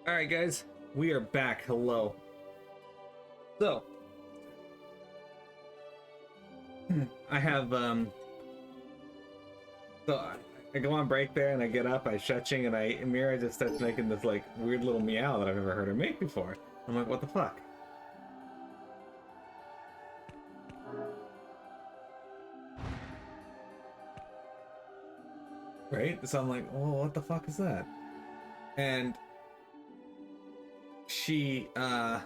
Alright guys, we are back. Hello. So I have I go on break there and I get up, I stretching, and Mira just starts making this like weird little meow that I've never heard her make before. I'm like, what the fuck? Right? So I'm like, oh, what the fuck is that? And she let's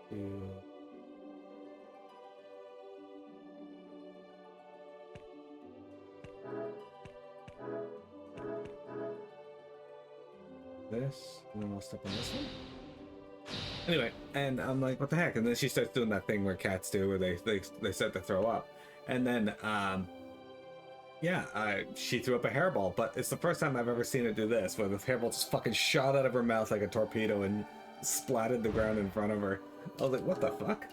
do this, and then I'll step on this one. Anyway, and I'm like, what the heck? And then she starts doing that thing where cats do, where they start to throw up, and then yeah, she threw up a hairball. But it's the first time I've ever seen her do this, where the hairball just fucking shot out of her mouth like a torpedo and splattered the ground in front of her. I was like, what the fuck?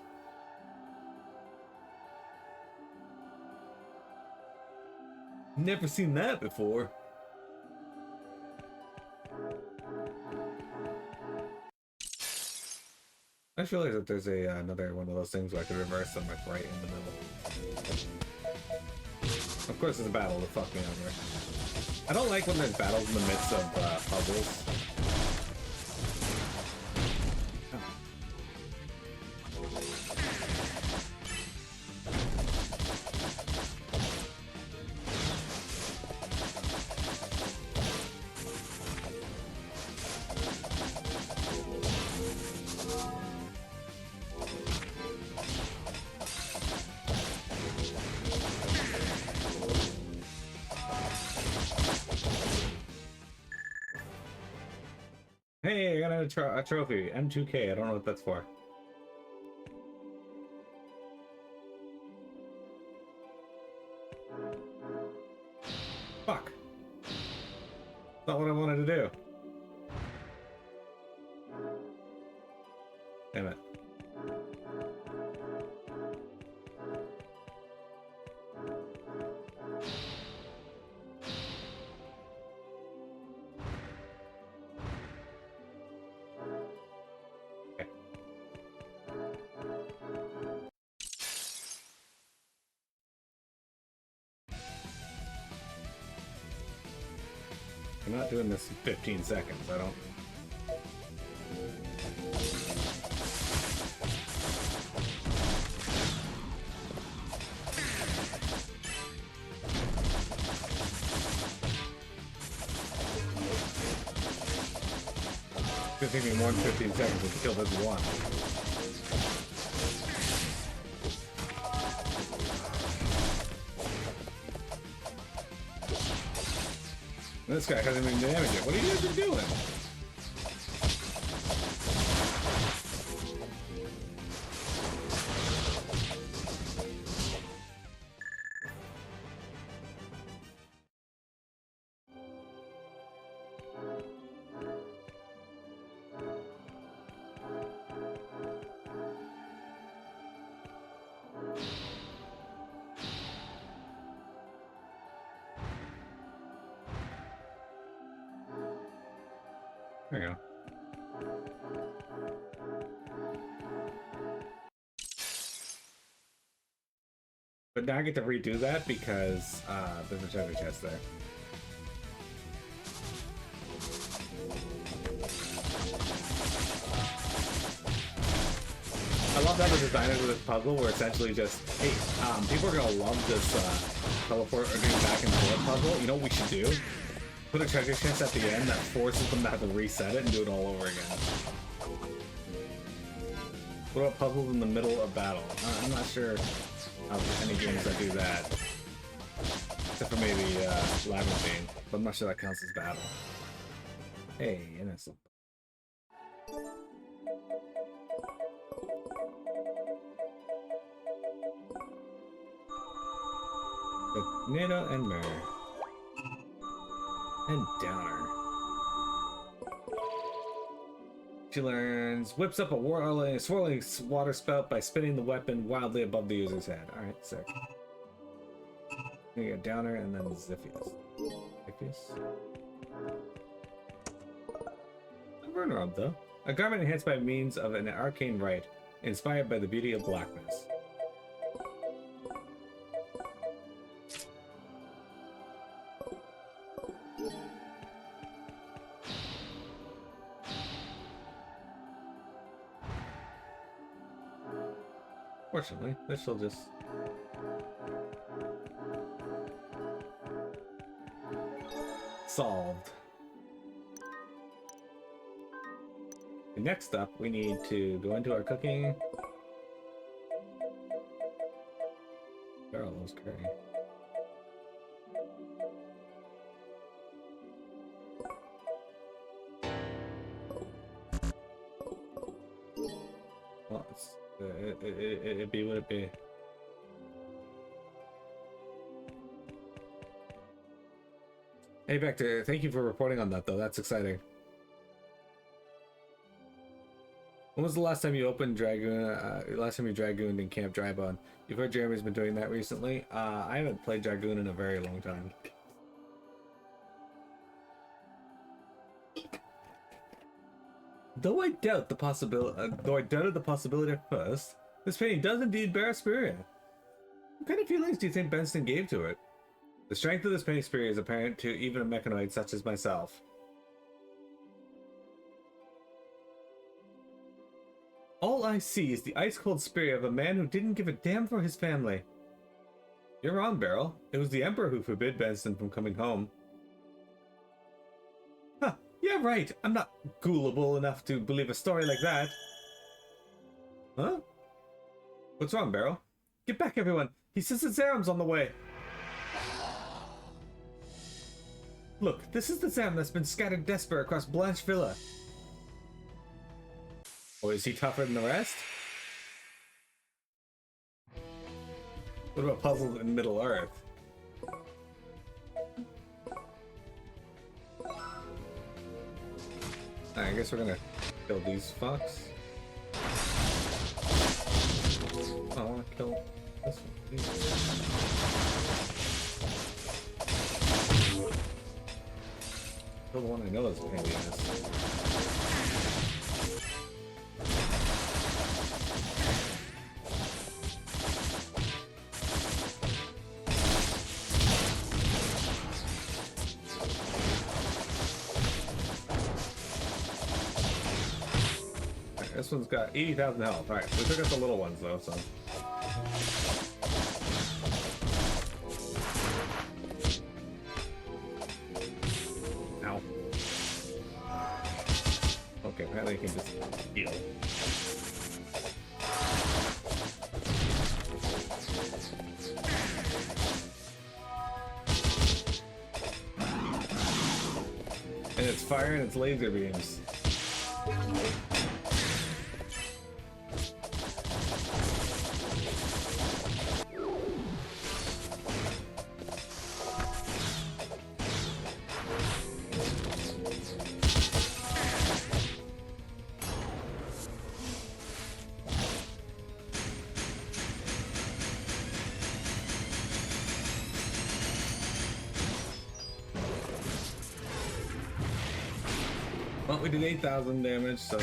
Never seen that before. I just realized that there's another one of those things where I could reverse them like right in the middle. Of course, there's a battle to fuck me over. I don't like when there's battles in the midst of puzzles. Hey, I got a trophy. M2K. I don't know what that's for. Fuck. Not what I wanted to do. Damn it. I'm not doing this in 15 seconds. I don't. It's gonna take me more than 15 seconds to kill this one. This guy hasn't even damaged it. What are you guys doing? There you go. But now I get to redo that because there's a treasure chest there. I love how the designers of this puzzle were essentially just, hey, people are gonna love this teleport or getting back and forth puzzle. You know what we should do? Put a treasure chest at the end that forces them to have to reset it and do it all over again. What about puzzles in the middle of battle? I'm not sure of any games that do that. Except for maybe Labyrinthine, but I'm not sure that counts as battle. Hey, innocent. Nano and Mer. And Downer. She learns whips up a swirling water spout by spinning the weapon wildly above the user's head. Alright, sick. You get Downer and then Ziphius. Ziphius? A burn robe, though. A garment enhanced by means of an arcane rite, inspired by the beauty of blackness. Fortunately, this will just... solved. Next up, we need to go into our cooking. Barrel loves curry. Well, it'd be what it be. Hey, Vector, thank you for reporting on that, though. That's exciting. When was the last time you opened Dragoon? Last time you Dragooned in Camp Drybone? You've heard Jeremy's been doing that recently. I haven't played Dragoon in a very long time. Though I doubted the possibility at first, this painting does indeed bear Spirit. What kind of feelings do you think Benson gave to it? The strength of this painting spirit is apparent to even a mechanoid such as myself. All I see is the ice-cold spirit of a man who didn't give a damn for his family. You're wrong, Beryl. It was the Emperor who forbid Benson from coming home. Huh, yeah, right. I'm not gullible enough to believe a story like that. Huh? What's wrong, Beryl? Get back, everyone! He says the Zeram's on the way! Look, this is the Zeram that's been scattered desperate across Blanche Villa. Oh, is he tougher than the rest? What about puzzles in Middle Earth? I guess we're gonna kill these fucks. Oh, I wanna kill this one, please. Kill the one I know is a pain in the ass. This one's got 80,000 health. Alright, so we took out the little ones though, so. Ow. Okay, apparently you can just heal. And it's firing its laser beams. Well, we did 8,000 damage, so...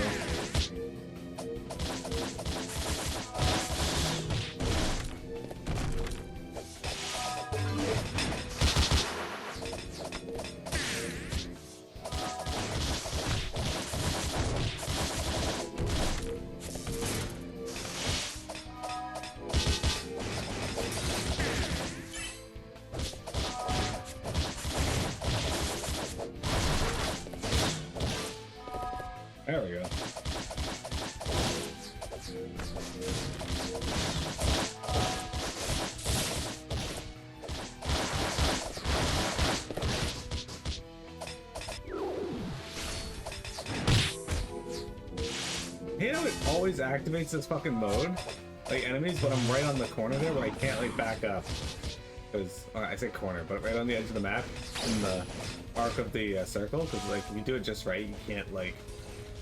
There we go. You know, it always activates this fucking mode, like enemies, but I'm right on the corner there where I can't like back up. Because I say corner, but right on the edge of the map in the arc of the circle. Because like if you do it just right, you can't like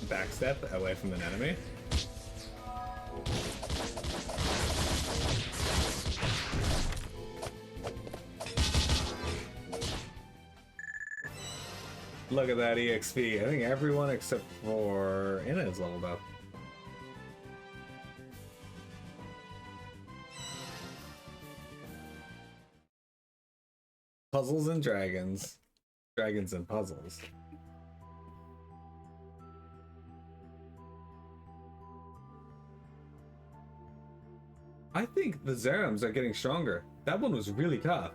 backstep away from an enemy. Look at that EXP. I think everyone except for Inna is leveled up. Puzzles and dragons. Dragons and puzzles. I think the Zerams are getting stronger. That one was really tough.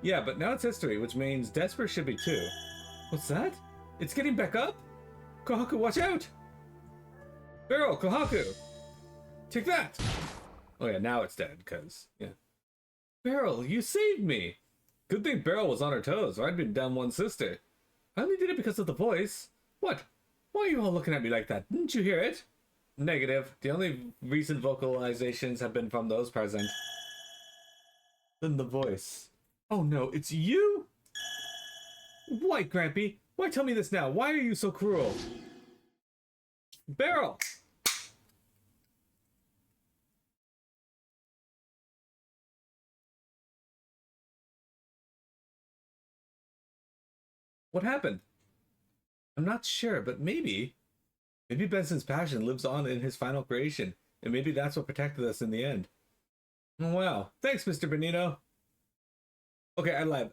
Yeah, but now it's history, which means Desper should be too. What's that? It's getting back up? Kohaku, watch out! Barrel, Kohaku! Take that! Oh yeah, now it's dead, cause, yeah. Beryl, you saved me! Good thing Beryl was on her toes, or I'd been down one sister. I only did it because of the voice. What? Why are you all looking at me like that? Didn't you hear it? Negative. The only recent vocalizations have been from those present. Then the voice. Oh no, it's you? Why, Grampy? Why tell me this now? Why are you so cruel? Beryl! What happened? I'm not sure, but maybe Benson's passion lives on in his final creation, and maybe that's what protected us in the end. Wow. Thanks, Mr. Benito. Okay, I lied.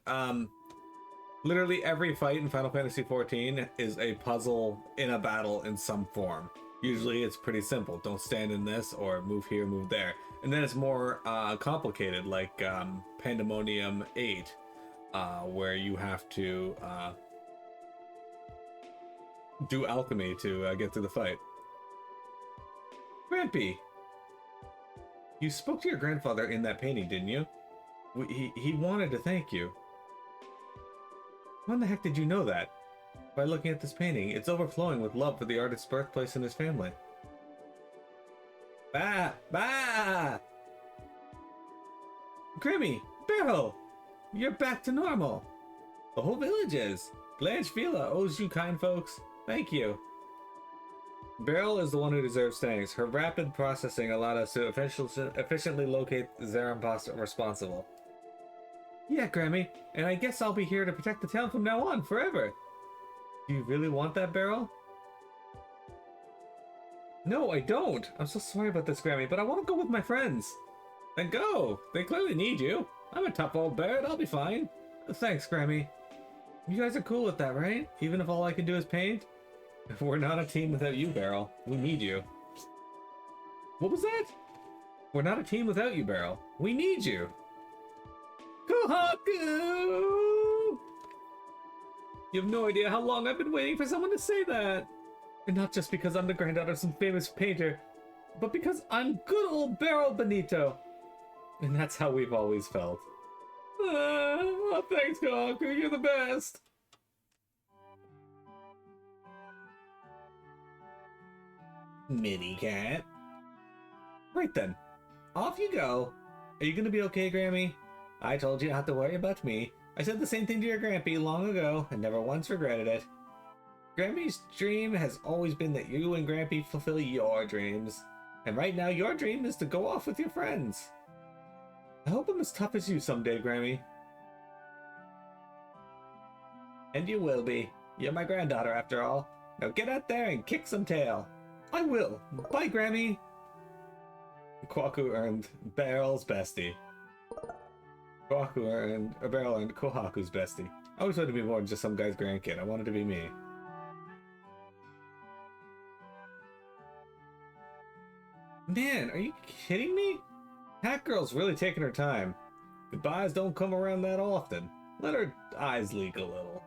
Literally every fight in Final Fantasy XIV is a puzzle in a battle in some form. Usually it's pretty simple. Don't stand in this, or move here, move there. And then it's more complicated, like Pandemonium 8, where you have to do alchemy to get through the fight. Grampy, you spoke to your grandfather in that painting, didn't you? He wanted to thank you. When the heck did you know that? By looking at this painting, it's overflowing with love for the artist's birthplace and his family. Bah! Bah! Grimmy! Beryl! You're back to normal! The whole village is! Blanche Vila owes you kind folks. Thank you. Beryl is the one who deserves thanks. Her rapid processing allowed us to efficiently locate the Zarampost responsible. Yeah, Grammy, and I guess I'll be here to protect the town from now on, forever. Do you really want that, Beryl? No, I don't. I'm so sorry about this, Grammy, but I want to go with my friends. Then go. They clearly need you. I'm a tough old bird. I'll be fine. Thanks, Grammy. You guys are cool with that, right? Even if all I can do is paint? We're not a team without you, Beryl. We need you. What was that? We're not a team without you, Beryl. We need you. Kohaku! You have no idea how long I've been waiting for someone to say that. And not just because I'm the granddaughter of some famous painter, but because I'm good old Beryl Benito. And that's how we've always felt. Oh, thanks, Kohaku. You're the best. Mini cat. Right then. Off you go. Are you gonna be okay, Grammy? I told you not to worry about me. I said the same thing to your Grampy long ago and never once regretted it. Grampy's dream has always been that you and Grampy fulfill your dreams. And right now your dream is to go off with your friends. I hope I'm as tough as you someday, Grammy. And you will be. You're my granddaughter after all. Now get out there and kick some tail. I will. Bye, Grammy. Kohaku earned Beryl's bestie. Kohaku earned Beryl earned Kohaku's bestie. I always wanted to be more than just some guy's grandkid. I wanted to be me. Man, are you kidding me? Hat Girl's really taking her time. Goodbyes don't come around that often. Let her eyes leak a little.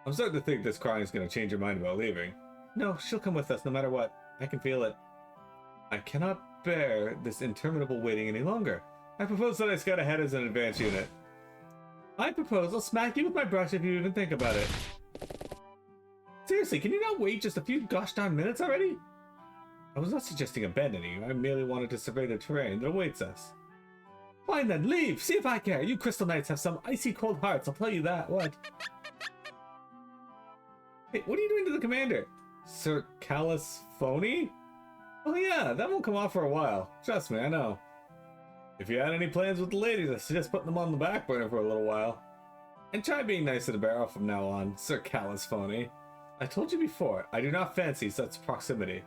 I'm starting to think this crying is going to change her mind about leaving. No, she'll come with us no matter what. I can feel it. I cannot bear this interminable waiting any longer. I propose that I scout ahead as an advance unit. I propose I'll smack you with my brush if you even think about it. Seriously, can you not wait just a few gosh darn minutes already? I was not suggesting abandoning you. I merely wanted to survey the terrain that awaits us. Fine then, leave! See if I care! You Crystal Knights have some icy cold hearts, I'll tell you that. What? Hey, what are you doing to the commander? Sir Callus Phony? Oh yeah, that won't come off for a while. Trust me, I know. If you had any plans with the ladies, I suggest putting them on the back burner for a little while. And try being nice to the barrel from now on, Sir Callus Phony. I told you before, I do not fancy such proximity.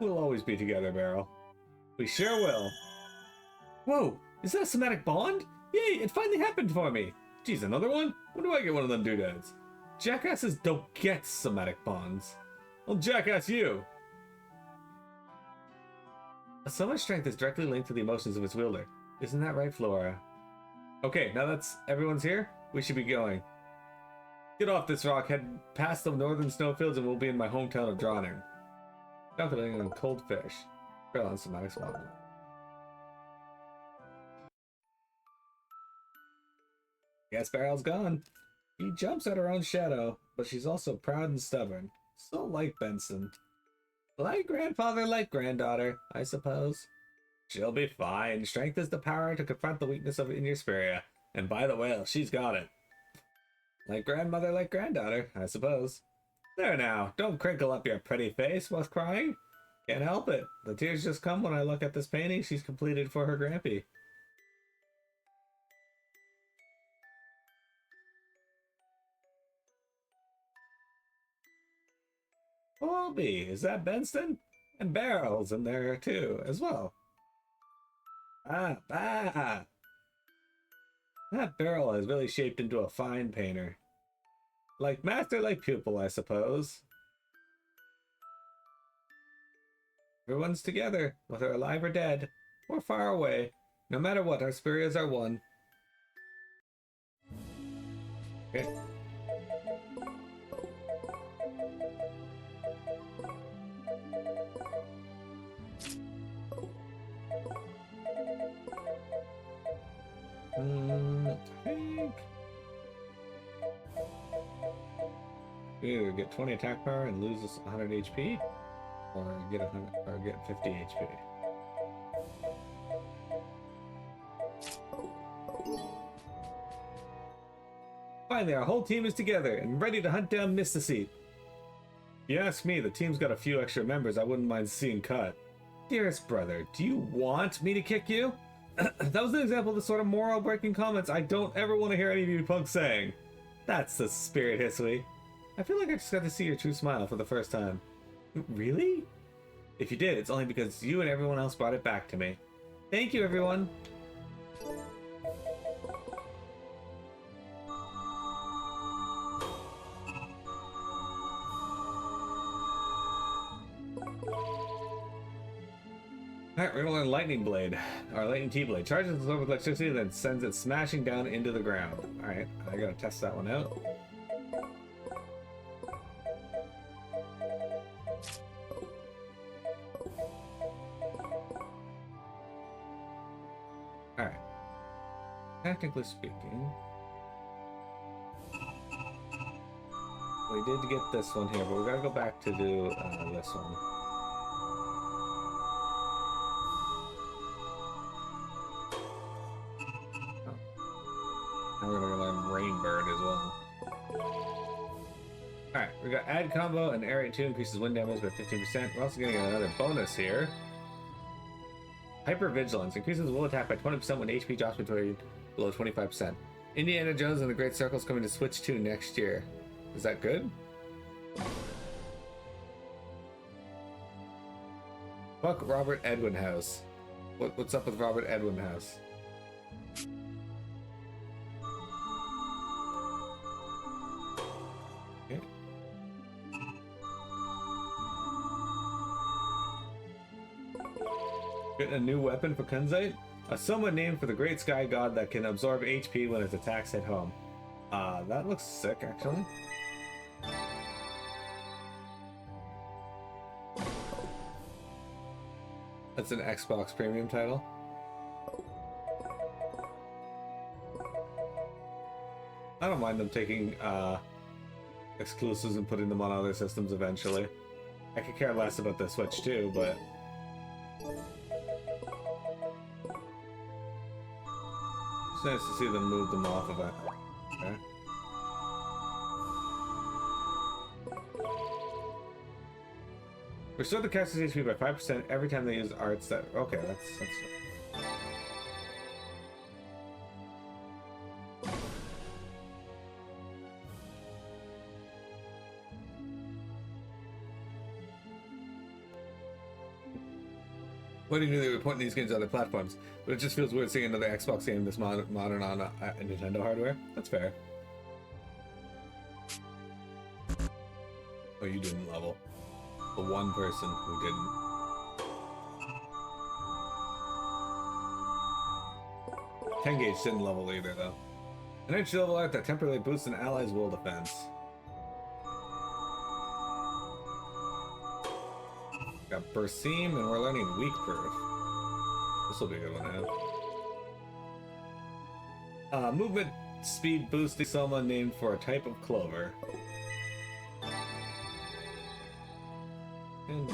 We'll always be together, Barrel. We sure will. Whoa, is that a somatic bond? Yay, it finally happened for me. Geez, another one? When do I get one of them doodads? Jackasses don't get somatic bonds. Well, jackass you. A soma strength is directly linked to the emotions of its wielder. Isn't that right, Flora? Okay, now that's everyone's here, we should be going. Get off this rock, head past the northern snowfields, and we'll be in my hometown of Drawning. Calculating on cold fish. Barrel on somatic swap. Guess Barrel's gone. She jumps at her own shadow, but she's also proud and stubborn. So like Benson. Like grandfather, like granddaughter, I suppose. She'll be fine. Strength is the power to confront the weakness of in your spirit. And by the way, she's got it. Like grandmother, like granddaughter, I suppose. There now, don't crinkle up your pretty face while crying. Can't help it. The tears just come when I look at this painting she's completed for her grampy. Colby, is that Benston? And Barrel's in there too, as well. Ah, bah! That Barrel has really shaped into a fine painter. Like master, like pupil, I suppose. Everyone's together, whether alive or dead, or far away. No matter what, our spirits are one. Okay. I think you either get 20 attack power and lose 100 HP, or get 100 or get 50 HP. Finally, our whole team is together and ready to hunt down Mysticeep. If you ask me, the team's got a few extra members I wouldn't mind seeing cut. Dearest brother, do you want me to kick you? That was an example of the sort of moral-breaking comments I don't ever want to hear any of you punks saying. That's the spirit, Hisui. I feel like I just got to see your true smile for the first time. Really? If you did, it's only because you and everyone else brought it back to me. Thank you, everyone. Alright, we're gonna learn Lightning Blade, or Lightning T-Blade. Charges the sword with electricity, then sends it smashing down into the ground. Alright, I gotta test that one out. Alright. Technically speaking, we did get this one here, but we gotta go back to do this one. We're gonna learn Rainbird as well. Alright, we got add combo and area 2 increases wind damage by 15%. We're also getting another bonus here. Hyper Vigilance increases will attack by 20% when HP drops between below 25%. Indiana Jones and the Great Circle is coming to Switch 2 next year. Is that good? Fuck Robert Edwin House. What's up with Robert Edwin House? Get a new weapon for Kunzite? A soma named for the great sky god that can absorb HP when its attacks hit home. That looks sick, actually. That's an Xbox premium title. I don't mind them taking exclusives and putting them on other systems eventually. I could care less about the Switch too, but it's nice to see them move them off of it. Okay. Restore the caster's HP by 5% every time they use arts that... Okay, that's... What do you knew they were putting these games on other platforms? But it just feels weird seeing another Xbox game this modern on Nintendo hardware. That's fair. Oh, you didn't level. The one person who didn't. Tengage didn't level either, though. An entry level art that temporarily boosts an ally's will defense. Got burst seam, and we're learning weak proof. This will be a good one to have. Movement speed boosting Soma named for a type of clover. And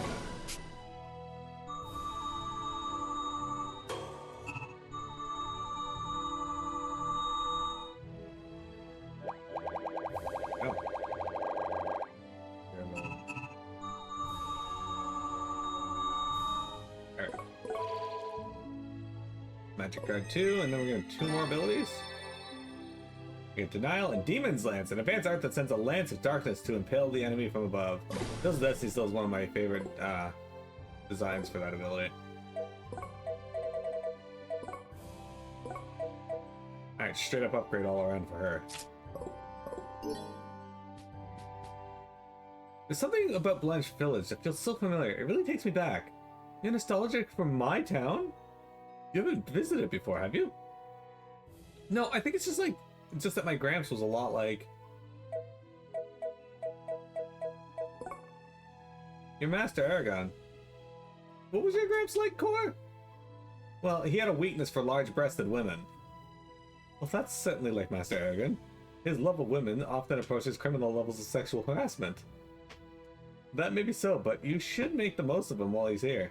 Magic card 2, and then we're gonna 2 more abilities. We get Denial and Demon's Lance, an advanced art that sends a lance of darkness to impale the enemy from above. This Destiny still is one of my favorite designs for that ability. Alright, straight up upgrade all around for her. There's something about Blanche Village that feels so familiar. It really takes me back. You're nostalgic for my town? You haven't visited before, have you? No, I think it's just that my Gramps was a lot like your Master Aragon. What was your Gramps like, Cor? Well, he had a weakness for large-breasted women. Well, that's certainly like Master Aragon. His love of women often approaches criminal levels of sexual harassment. That may be so, but you should make the most of him while he's here.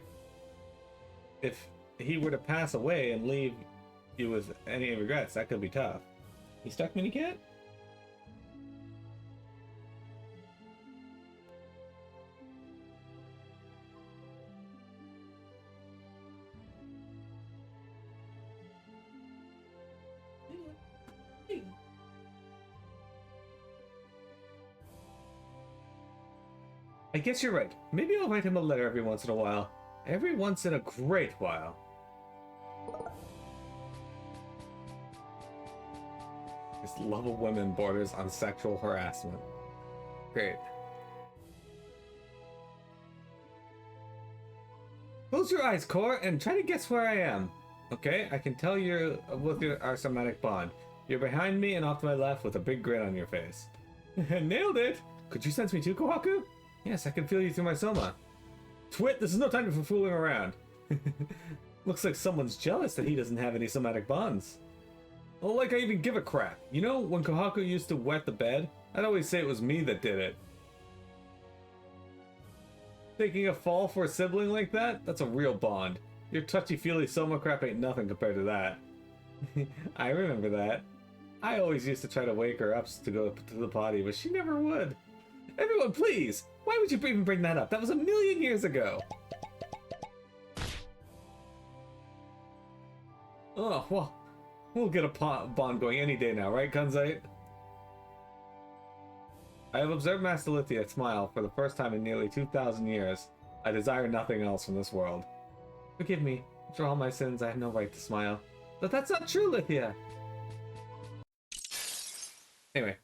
If he were to pass away and leave you with any regrets, that could be tough. You stuck, Mini Cat? I guess you're right. Maybe I'll write him a letter every once in a while. Every once in a great while. His love of women borders on sexual harassment. Great. Close your eyes, Cor, and try to guess where I am. Okay, I can tell you're with our somatic bond. You're behind me and off to my left with a big grin on your face. Nailed it! Could you sense me too, Kohaku? Yes, I can feel you through my soma. Twit, this is no time for fooling around. Looks like someone's jealous that he doesn't have any somatic bonds. Well, like I even give a crap. You know, when Kohaku used to wet the bed, I'd always say it was me that did it. Taking a fall for a sibling like that? That's a real bond. Your touchy-feely soma crap ain't nothing compared to that. I remember that. I always used to try to wake her up to go to the potty, but she never would. Everyone, please! Why would you even bring that up? That was 1,000,000 years ago! Oh, well, we'll get a bond going any day now, right, Kunzite? I have observed Master Lithia smile for the first time in nearly 2,000 years. I desire nothing else from this world. Forgive me. For all my sins, I have no right to smile. But that's not true, Lithia! Anyway.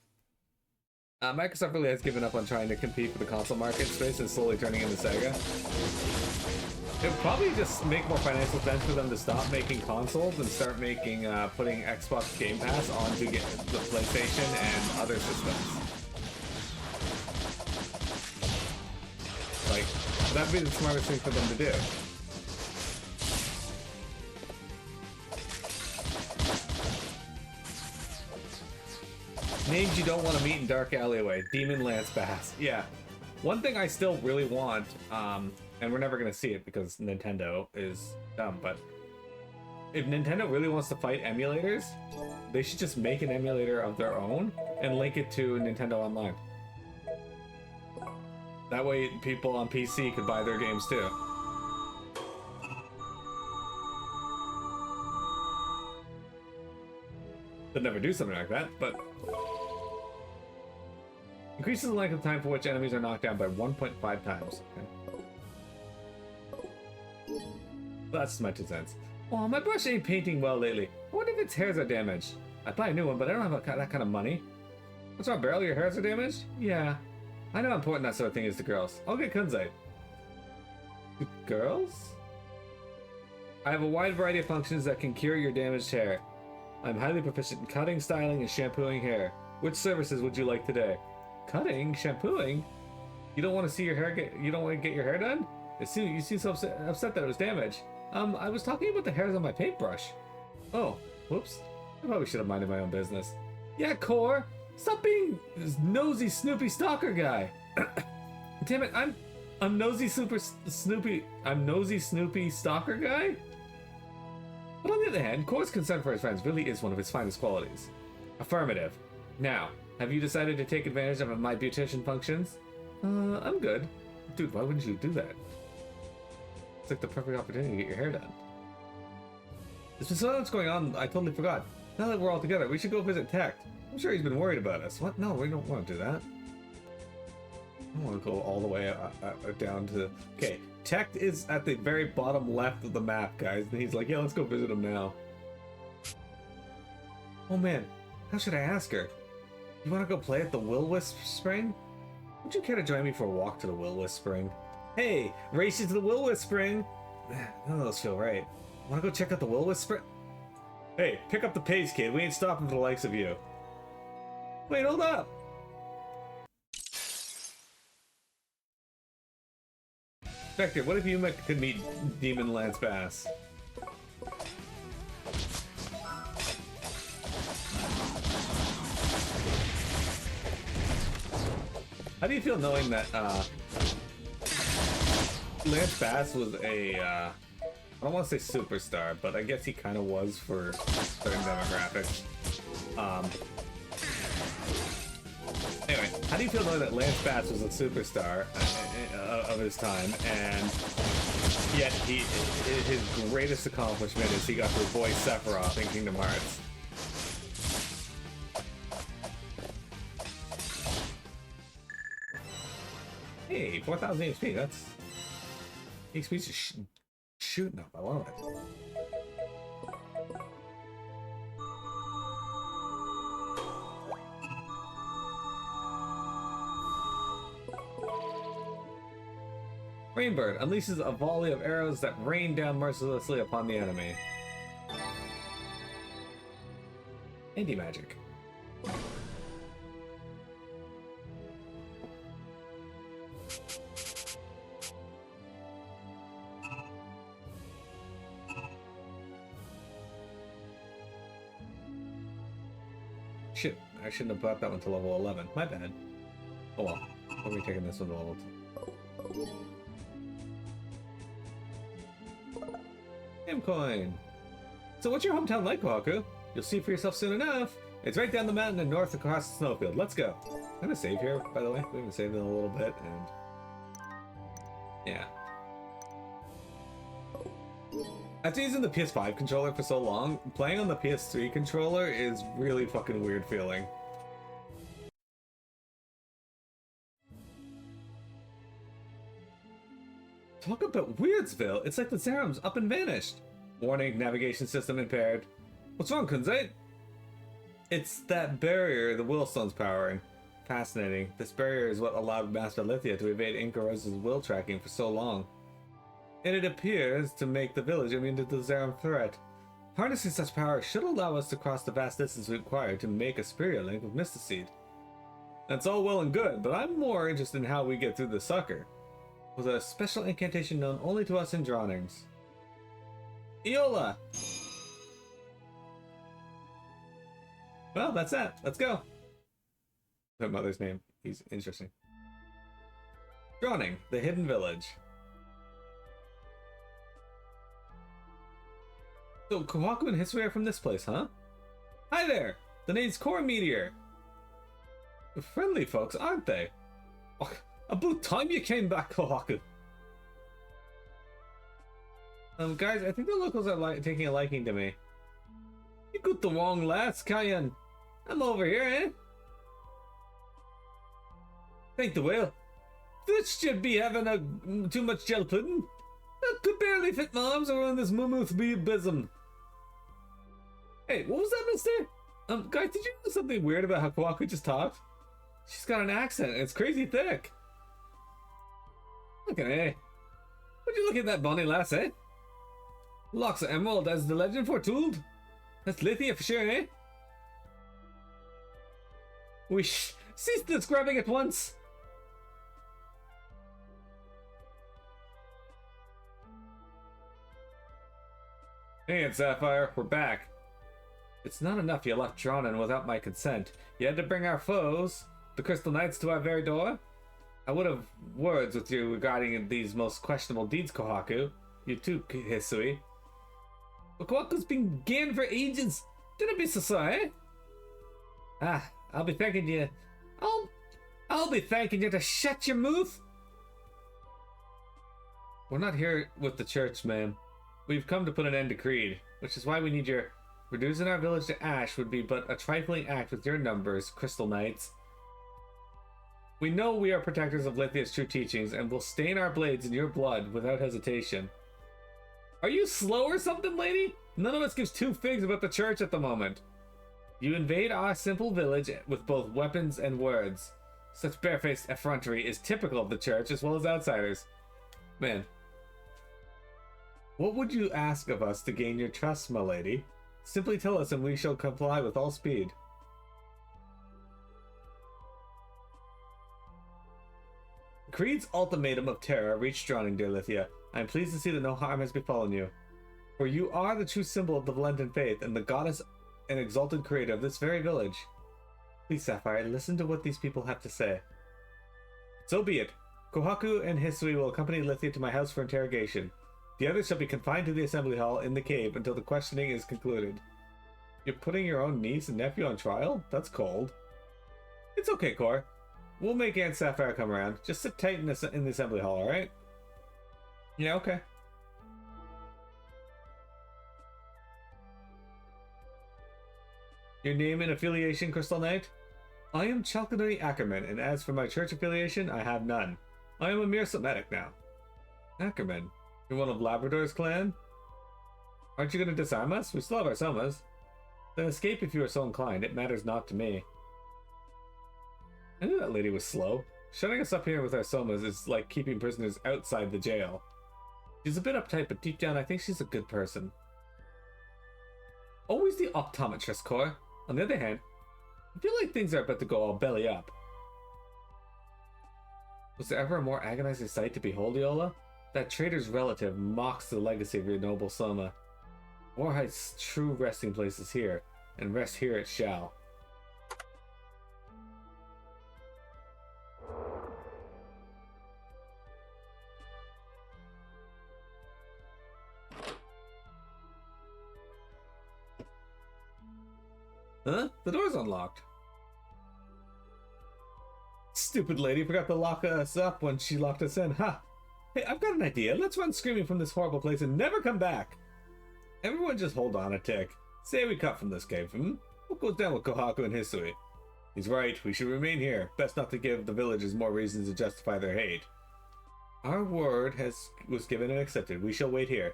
Microsoft really has given up on trying to compete for the console market space and slowly turning into Sega. It would probably just make more financial sense for them to stop making consoles and start making, putting Xbox Game Pass onto the PlayStation and other systems. Like, that'd be the smartest thing for them to do. Names you don't want to meet in dark alleyway. Demon Lance Bass. Yeah. One thing I still really want, and we're never going to see it because Nintendo is dumb, but if Nintendo really wants to fight emulators, they should just make an emulator of their own and link it to Nintendo Online. That way people on PC could buy their games too. They'd never do something like that, but... Increases the length of time for which enemies are knocked down by 1.5 times. Okay. That's my 2 cents. Oh, my brush ain't painting well lately. I wonder if its hairs are damaged. I'd buy a new one, but I don't have that kind of money. What's wrong, Barrel? Your hairs are damaged? Yeah. I know how important that sort of thing is to girls. I'll get kunzite. To girls? I have a wide variety of functions that can cure your damaged hair. I'm highly proficient in cutting, styling, and shampooing hair. Which services would you like today? Cutting? Shampooing? You don't want to see your hair you don't want to get your hair done? You seem so upset that it was damaged. I was talking about the hairs on my paintbrush. Oh, whoops. I probably should have minded my own business. Yeah, Core! Stop being this nosy Snoopy stalker guy! Damn it, I'm nosy Snoopy stalker guy? But on the other hand, Core's concern for his friends really is one of his finest qualities. Affirmative. Now, have you decided to take advantage of my beautician functions? I'm good. Dude, why wouldn't you do that? It's like the perfect opportunity to get your hair done. There's been so much going on, I totally forgot. Now that we're all together, we should go visit Tect. I'm sure he's been worried about us. What? No, we don't want to do that. I don't want to go all the way down to... Okay, Tect is at the very bottom left of the map, guys. And he's like, yeah, let's go visit him now. Oh man, how should I ask her? You want to go play at the Will-Wisp Spring? Would you care to join me for a walk to the Will-Wisp Spring? Hey, race you to the Will-Wisp Spring! None of those feel right. Want to go check out the Will-Wisp Spring? Hey, pick up the pace, kid. We ain't stopping for the likes of you. Wait, hold up! Vector, what if you could meet Demon Lance Bass? How do you feel knowing that Lance Bass was a, I don't want to say superstar, but I guess he kind of was for certain demographics. Anyway, how do you feel knowing that Lance Bass was a superstar of his time, and yet his greatest accomplishment is he got to voice Sephiroth in Kingdom Hearts? Hey, 4,000 HP, that's... HP's just shooting up, I love it. Rainbird unleashes a volley of arrows that rain down mercilessly upon the enemy. Anti-magic. Shit, I shouldn't have brought that one to level 11. My bad. Oh well, we'll be taking this one to level 2. Coin. So what's your hometown like, Kohaku? You'll see for yourself soon enough. It's right down the mountain and north across the snowfield. Let's go. I'm gonna save here, by the way. We haven't saved in a little bit, and... yeah. After using the PS5 controller for so long, playing on the PS3 controller is really fucking weird feeling. Talk about Weirdsville! It's like the Zarum's up and vanished! Warning, navigation system impaired. What's wrong, Kunzite? It's that barrier the Willstone's powering. Fascinating. This barrier is what allowed Master Lithia to evade Inkarose's will tracking for so long. And it appears to make the village immune to the Zarum threat. Harnessing such power should allow us to cross the vast distance required to make a superior link with Mystiseed. That's all well and good, but I'm more interested in how we get through the sucker. With a special incantation known only to us in drownings. Iola! Well, that's that. Let's go. Her mother's name. He's interesting. Drowning, the hidden village. So, Kohaku and Hisui are from this place, huh? Hi there! The name's Core Meteor. Friendly folks, aren't they? Oh, About time you came back, Kohaku. Guys, I think the locals are taking a liking to me. You got the wrong lass, Kayan. I'm over here, eh? Think the whale. This should be having too much gel pudding. I could barely fit my arms around this mammoth bosom. Hey, what was that, mister? Guys, did you know something weird about how Kohaku just talked? She's got an accent, and it's crazy thick. Look at her. Would you look at that bonny lass, eh? Locks of emerald, as the legend foretold. That's Lithia for sure, eh? Cease this grabbing at once. Hey, it's Sapphire. We're back. It's not enough you left Dronin without my consent. You had to bring our foes, the Crystal Knights, to our very door? I would have words with you regarding these most questionable deeds, Kohaku. You too, Hisui. But Kohaku's been gone for ages. Didn't be so sorry, eh? I'll be thanking you. I'll be thanking you to shut your mouth. We're not here with the church, ma'am. We've come to put an end to greed, which is why we need your... Reducing our village to ash would be but a trifling act with your numbers, Crystal Knights. We know we are protectors of Lithia's true teachings and will stain our blades in your blood without hesitation. Are you slow or something, lady? None of us gives two figs about the church at the moment. You invade our simple village with both weapons and words. Such barefaced effrontery is typical of the church as well as outsiders. Man. What would you ask of us to gain your trust, my lady? Simply tell us and we shall comply with all speed. Creed's ultimatum of terror reached Dronin, dear Lithia. I am pleased to see that no harm has befallen you. For you are the true symbol of the Valentan faith and the goddess and exalted creator of this very village. Please, Sapphire, listen to what these people have to say. So be it. Kohaku and Hisui will accompany Lithia to my house for interrogation. The others shall be confined to the assembly hall in the cave until the questioning is concluded. You're putting your own niece and nephew on trial? That's cold. It's okay, Cor. We'll make Aunt Sapphire come around. Just sit tight in the assembly hall, alright? Yeah, okay. Your name and affiliation, Crystal Knight? I am Chalcedony Ackerman, and as for my church affiliation, I have none. I am a mere Semitic now. Ackerman? You're one of Labrador's clan? Aren't you going to disarm us? We still have our somas. Then escape if you are so inclined. It matters not to me. I knew that lady was slow. Shutting us up here with our somas is like keeping prisoners outside the jail. She's a bit uptight, but deep down I think she's a good person. Always the optometrist, Cor. On the other hand, I feel like things are about to go all belly up. Was there ever a more agonizing sight to behold, Iola? That traitor's relative mocks the legacy of your noble Soma. Warheight's true resting place is here, and rest here it shall. Huh? The door's unlocked. Stupid lady forgot to lock us up when she locked us in. Ha! Hey, I've got an idea. Let's run screaming from this horrible place and never come back. Everyone just hold on a tick. Say we cut from this cave, What goes down with Kohaku and Hisui? He's right. We should remain here. Best not to give the villagers more reasons to justify their hate. Our word was given and accepted. We shall wait here.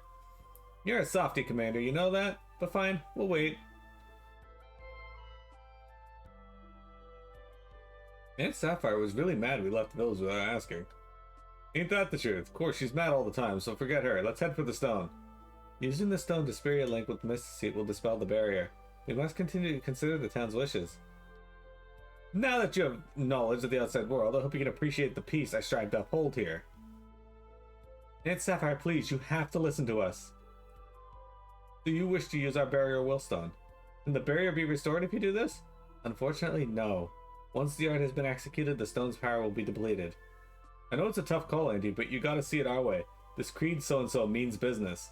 You're a softy, Commander. You know that? But fine. We'll wait. Aunt Sapphire was really mad we left the village without asking. Ain't that the truth? Of course, she's mad all the time, so forget her. Let's head for the stone. Using the stone to spear your link with Mysticete will dispel the barrier. We must continue to consider the town's wishes. Now that you have knowledge of the outside world, I hope you can appreciate the peace I strive to uphold here. Aunt Sapphire, please, you have to listen to us. Do you wish to use our barrier willstone? Can the barrier be restored if you do this? Unfortunately, no. Once the art has been executed, the stone's power will be depleted. I know it's a tough call, Andy, but you gotta see it our way. This creed so-and-so means business.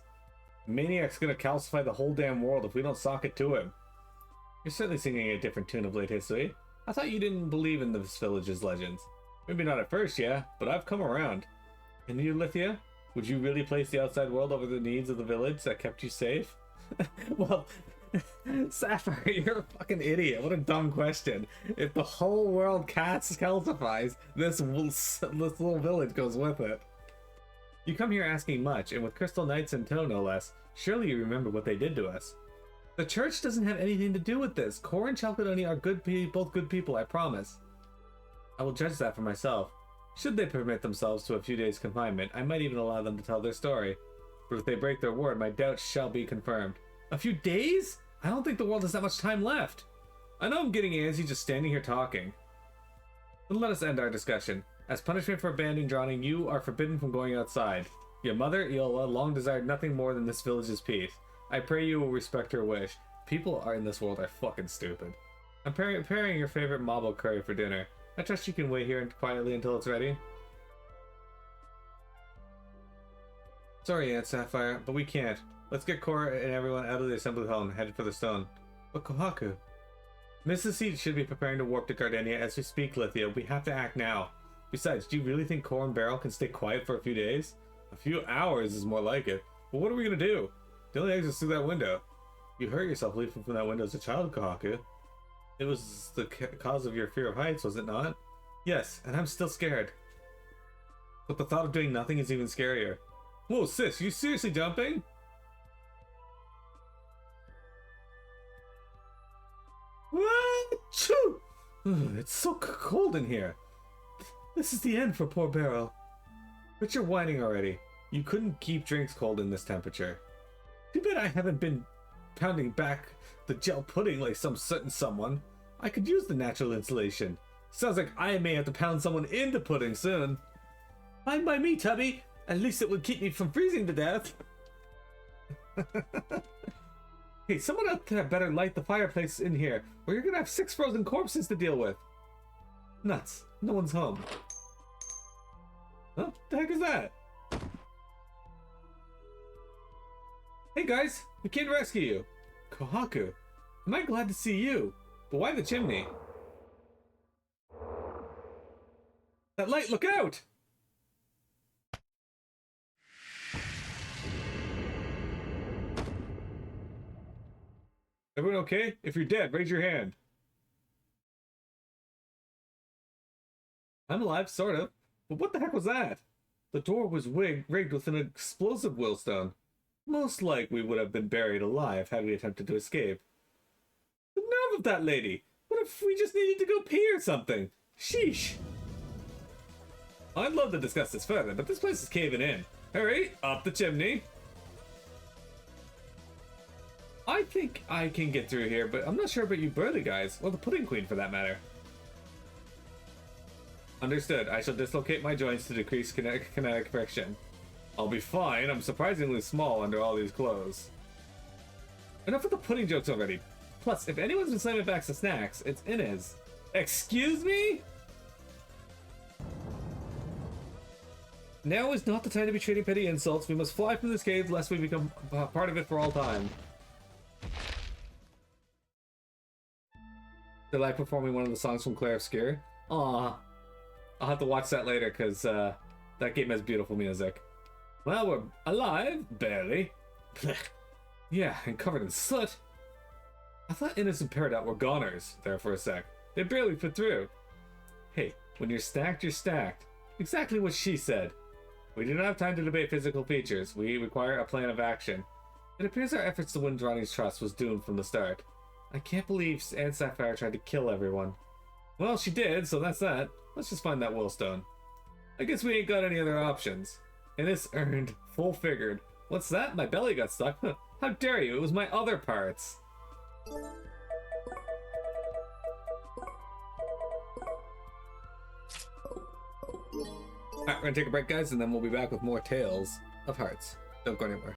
Maniac's gonna calcify the whole damn world if we don't sock it to him. You're certainly singing a different tune of late, Hisui. I thought you didn't believe in this village's legends. Maybe not at first, yeah, but I've come around. And you, Lithia? Would you really place the outside world over the needs of the village that kept you safe? Well, Sapphire, you're a fucking idiot. What a dumb question. If the whole world calcifies, this little village goes with it. You come here asking much, and with Crystal Knights in tow, no less. Surely you remember what they did to us. The church doesn't have anything to do with this. Cor and Chalcedony are both good people, I promise. I will judge that for myself. Should they permit themselves to a few days' confinement, I might even allow them to tell their story. But if they break their word, my doubts shall be confirmed. A few days? I don't think the world has that much time left. I know I'm getting antsy just standing here talking. Then let us end our discussion. As punishment for abandoning Drawing, you are forbidden from going outside. Your mother, Iola, long desired nothing more than this village's peace. I pray you will respect her wish. People in this world are fucking stupid. I'm preparing your favorite marble curry for dinner. I trust you can wait here quietly until it's ready. Sorry, Aunt Sapphire, but we can't. Let's get Cora and everyone out of the assembly hall and headed for the stone. But Kohaku... Mrs. Seed should be preparing to warp to Gardenia as we speak, Lithia. We have to act now. Besides, do you really think Cora and Beryl can stay quiet for a few days? A few hours is more like it. But what are we gonna do? The only exit's through that window. You hurt yourself leaping from that window as a child, Kohaku. It was the cause of your fear of heights, was it not? Yes, and I'm still scared. But the thought of doing nothing is even scarier. Whoa, sis, you seriously jumping? What? Choo! It's so cold in here. This is the end for poor Beryl. But you're whining already. You couldn't keep drinks cold in this temperature. Too bad I haven't been pounding back the gel pudding like some certain someone. I could use the natural insulation. Sounds like I may have to pound someone into pudding soon. Fine by me, Tubby. At least it would keep me from freezing to death. Hey, someone out there better light the fireplace in here, or you're gonna have 6 frozen corpses to deal with. Nuts. No one's home. Huh? What the heck is that? Hey guys, we came to rescue you. Kohaku, am I glad to see you? But why the chimney? That light, look out! Everyone okay? If you're dead, raise your hand. I'm alive, sort of. But what the heck was that? The door was rigged with an explosive wheelstone. Most likely we would have been buried alive had we attempted to escape. The nerve of that lady! What if we just needed to go pee or something? Sheesh! I'd love to discuss this further, but this place is caving in. Hurry, up the chimney! I think I can get through here, but I'm not sure about you burly guys, or the Pudding Queen for that matter. Understood. I shall dislocate my joints to decrease kinetic friction. I'll be fine. I'm surprisingly small under all these clothes. Enough with the pudding jokes already. Plus, if anyone's been slamming back some snacks, it's Inez. Excuse me? Now is not the time to be trading petty insults. We must fly from this cave lest we become part of it for all time. They like performing one of the songs from Claire Obscure. Aww. I'll have to watch that later because that game has beautiful music. Well, we're alive, barely. Yeah, and covered in soot. I thought Innes and Peridot were goners there for a sec. They barely fit through. Hey, when you're stacked, you're stacked. Exactly what she said. We do not have time to debate physical features. We require a plan of action. It appears our efforts to win Ronnie's trust was doomed from the start. I can't believe Aunt Sapphire tried to kill everyone. Well, she did, so that's that. Let's just find that Willstone. I guess we ain't got any other options. And this earned, full figured. What's that? My belly got stuck. How dare you? It was my other parts. Alright, we're gonna take a break, guys, and then we'll be back with more Tales of Hearts. Don't go anywhere.